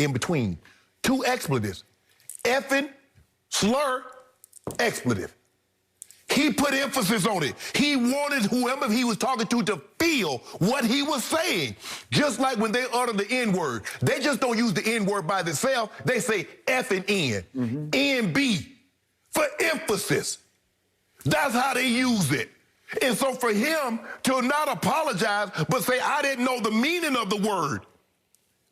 in between. 2 expletives. Effing, slur, expletive. He put emphasis on it. He wanted whoever he was talking to feel what he was saying. Just like when they utter the N-word. They just don't use the N-word by themselves. They say F and N. N-B for emphasis. That's how they use it. And so for him to not apologize, but say, I didn't know the meaning of the word.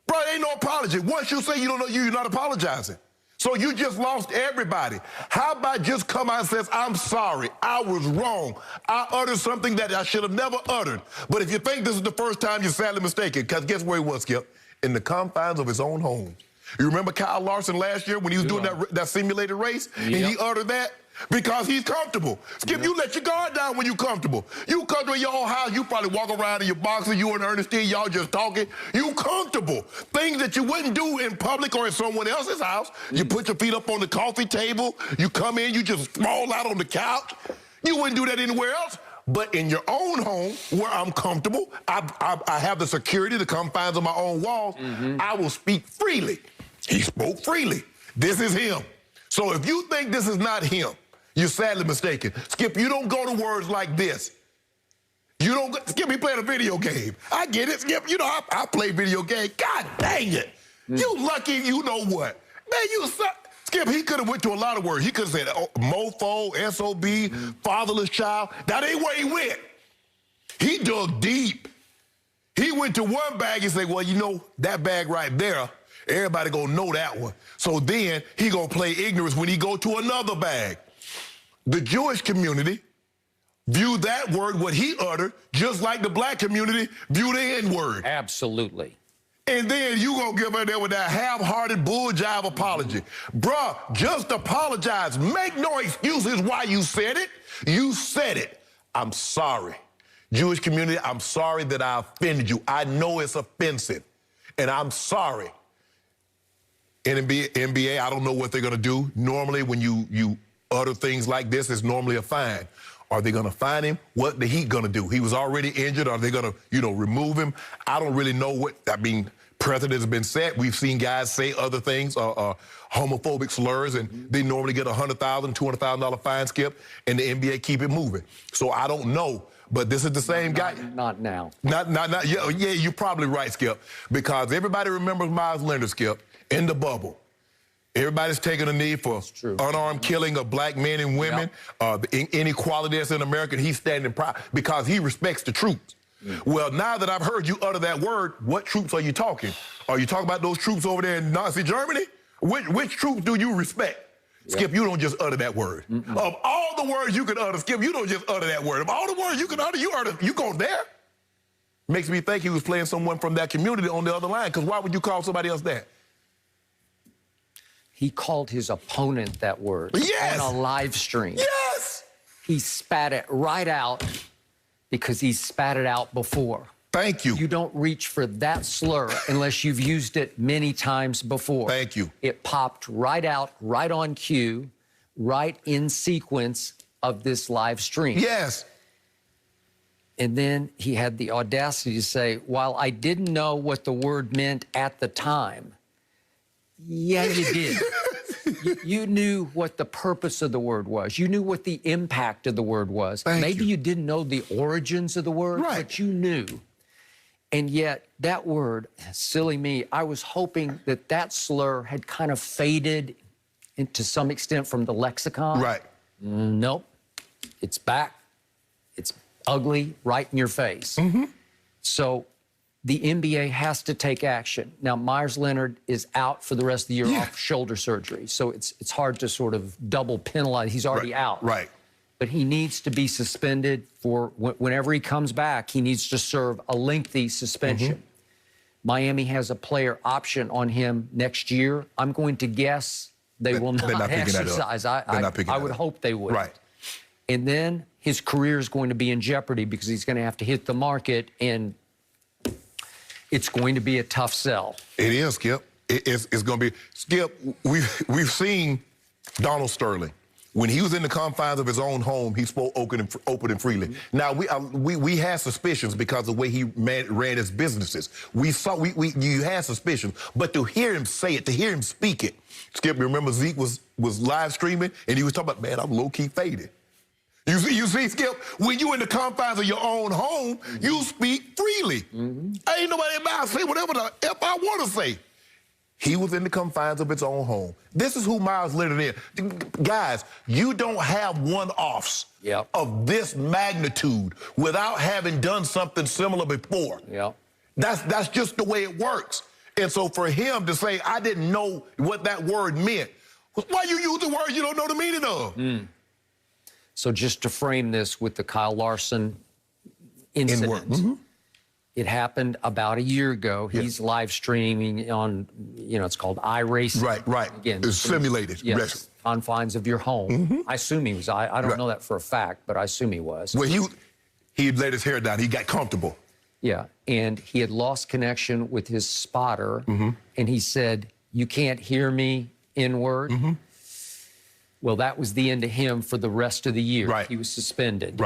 Bro, ain't no apology. Once you say you don't know, you're not apologizing. So you just lost everybody. How about just come out and says, I'm sorry, I was wrong. I uttered something that I should have never uttered. But if you think this is the first time, you're sadly mistaken, because guess where he was, Skip? In the confines of his own home. You remember Kyle Larson last year when he was doing that simulated race? And he uttered that? Because he's comfortable. Skip, you let your guard down when you're comfortable. You comfortable in your own house, you probably walk around in your boxer, you and Ernestine, y'all just talking. You comfortable. Things that you wouldn't do in public or in someone else's house. You put your feet up on the coffee table, you come in, you just sprawl out on the couch. You wouldn't do that anywhere else. But in your own home, where I'm comfortable, I have the security, the confines of my own walls, I will speak freely. He spoke freely. This is him. So if you think this is not him, you're sadly mistaken. Skip, you don't go to words like this. You don't, Skip, he playing a video game. I get it, Skip. You know, I play video games. God dang it. You lucky, you know what. Man, you suck. Skip, he could have went to a lot of words. He could have said mofo, SOB, fatherless child. That ain't where he went. He dug deep. He went to one bag and said, well, you know, that bag right there, everybody gonna know that one. So then he gonna play ignorance when he go to another bag. The Jewish community viewed that word, what he uttered, just like the black community viewed the N-word. Absolutely. And then you gonna give her there with that half-hearted bull jive apology. Bruh, just apologize. Make no excuses why you said it. You said it. I'm sorry. Jewish community, I'm sorry that I offended you. I know it's offensive, and I'm sorry. In NBA, I don't know what they're gonna do. Normally, when you utter things like this, it's normally a fine. Are they gonna fine him? What the Heat gonna do? He was already injured. Are they gonna, remove him? I don't really know what, precedent has been set. We've seen guys say other things, homophobic slurs, and they normally get a $100,000, $200,000 fine, Skip, and the NBA keep it moving. So I don't know, but this is the same guy. Not now. Not, yeah, you're probably right, Skip, because everybody remembers Meyers Leonard, Skip, in the bubble. Everybody's taking a knee for unarmed killing of black men and women, the inequality that's in America. He's standing proud because he respects the troops. Well, now that I've heard you utter that word, what troops are you talking? Are you talking about those troops over there in Nazi Germany? Which troops do you respect? Skip, you don't just utter that word. Of all the words you can utter, Skip, you don't just utter that word. Of all the words you can utter, you go there. Makes me think he was playing someone from that community on the other line, because why would you call somebody else that? He called his opponent that word on a live stream. Yes! He spat it right out because he spat it out before. Thank you. You don't reach for that slur unless you've used it many times before. Thank you. It popped right out, right on cue, right in sequence of this live stream. Yes. And then he had the audacity to say, while I didn't know what the word meant at the time, yeah, you did. You knew what the purpose of the word was. You knew what the impact of the word was. Maybe you didn't know the origins of the word, but you knew. And yet, that word, silly me, I was hoping that that slur had kind of faded to some extent from the lexicon. Right. Nope. It's back. It's ugly, right in your face. So the NBA has to take action. Now, Meyers Leonard is out for the rest of the year off shoulder surgery, so it's hard to sort of double penalize. He's already out. Right. But he needs to be suspended for whenever he comes back. He needs to serve a lengthy suspension. Miami has a player option on him next year. I'm going to guess they will not exercise. I would hope they would. Right. And then his career is going to be in jeopardy because he's going to have to hit the market, and it's going to be a tough sell. It is, Skip. It's going to be. Skip, we've seen Donald Sterling. When he was in the confines of his own home, he spoke open and freely. Now, we had suspicions because of the way he ran his businesses. You had suspicions, but to hear him say it, to hear him speak it, Skip, remember Zeke was live streaming, and he was talking about, man, I'm low-key faded. You see, Skip, when you in the confines of your own home, you speak freely. Ain't nobody about to say whatever the F I want to say. He was in the confines of his own home. This is who Meyers Leonard is. Guys, you don't have one-offs of this magnitude without having done something similar before. That's just the way it works. And so for him to say, I didn't know what that word meant, why you use the word you don't know the meaning of? So just to frame this with the Kyle Larson incident, it happened about a year ago. He's live streaming on, it's called iRacing. Right. Again, it's simulated. Yes, confines of your home. I assume he was. I don't know that for a fact, but I assume he was. Well, he had let his hair down. He got comfortable. Yeah, and he had lost connection with his spotter, and he said, "You can't hear me, N-word." Well, that was the end of him for the rest of the year. He was suspended.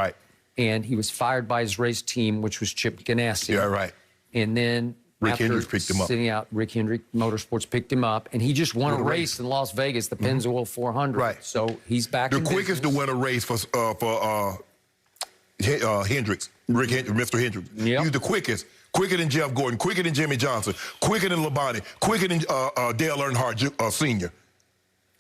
And he was fired by his race team, which was Chip Ganassi. And then Rick Hendricks picked him up. Sitting out, Rick Hendricks Motorsports picked him up, and he just won a race in Las Vegas, the Pennzoil 400. So he's back. The quickest to win a race for Hendricks, Mr. Hendricks. He was the quickest. Quicker than Jeff Gordon, quicker than Jimmy Johnson, quicker than Labonte, quicker than Dale Earnhardt Sr.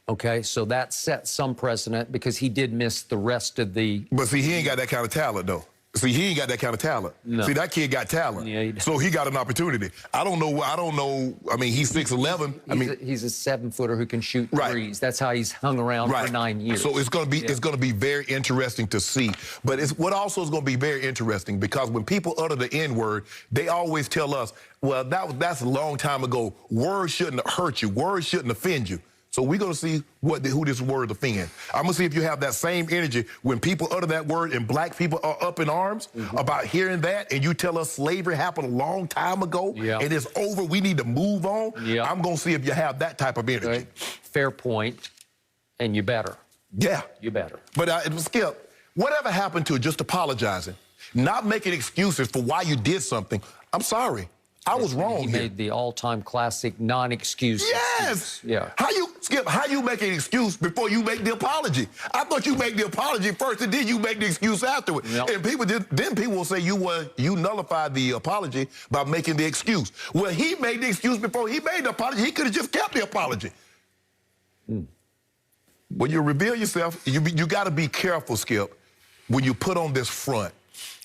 Okay, so that set some precedent because he did miss the rest of the... But see, he ain't got that kind of talent, though. See, he ain't got that kind of talent. See, that kid got talent. So he got an opportunity. I don't know. I mean, he's 6'11". He's a 7-footer who can shoot threes. That's how he's hung around for 9 years. So it's going to be very interesting to see. But what also is going to be very interesting, because when people utter the N-word, they always tell us, well, that's a long time ago. Words shouldn't hurt you. Words shouldn't offend you. So we're going to see who this word offends. I'm going to see if you have that same energy when people utter that word and black people are up in arms about hearing that, and you tell us slavery happened a long time ago and it's over, we need to move on. I'm going to see if you have that type of energy. Fair point, and you better. You better. But Skip, whatever happened to just apologizing, not making excuses for why you did something? I'm sorry. I was wrong. He made the all-time classic non-excuse. Skip, how you make an excuse before you make the apology? I thought you make the apology first, and then you make the excuse afterward. And people will say you nullified the apology by making the excuse. Well, he made the excuse before he made the apology. He could have just kept the apology. When you reveal yourself, you got to be careful, Skip, when you put on this front,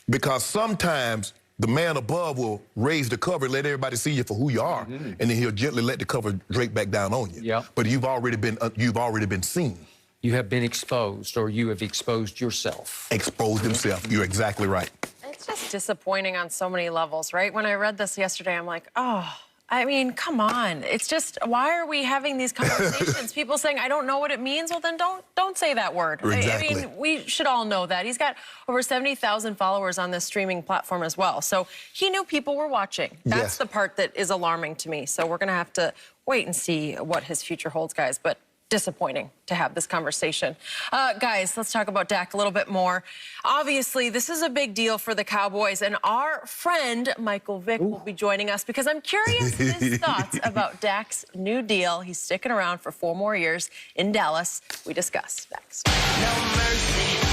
because sometimes the man above will raise the cover, let everybody see you for who you are, and then he'll gently let the cover drape back down on you. But you've already been seen. You have been exposed, or you have exposed yourself. Exposed himself. You're exactly right. It's just disappointing on so many levels, right? When I read this yesterday, I'm like, oh, I mean, come on. It's just, why are we having these conversations? People saying, I don't know what it means. Well, then don't say that word. Exactly. I mean, we should all know that. He's got over 70,000 followers on this streaming platform as well. So he knew people were watching. That's the part that is alarming to me. So we're going to have to wait and see what his future holds, guys. But disappointing to have this conversation. Guys, let's talk about Dak a little bit more. Obviously, this is a big deal for the Cowboys, and our friend Michael Vick will be joining us because I'm curious his thoughts about Dak's new deal. He's sticking around for 4 more years in Dallas. We discuss next. No mercy.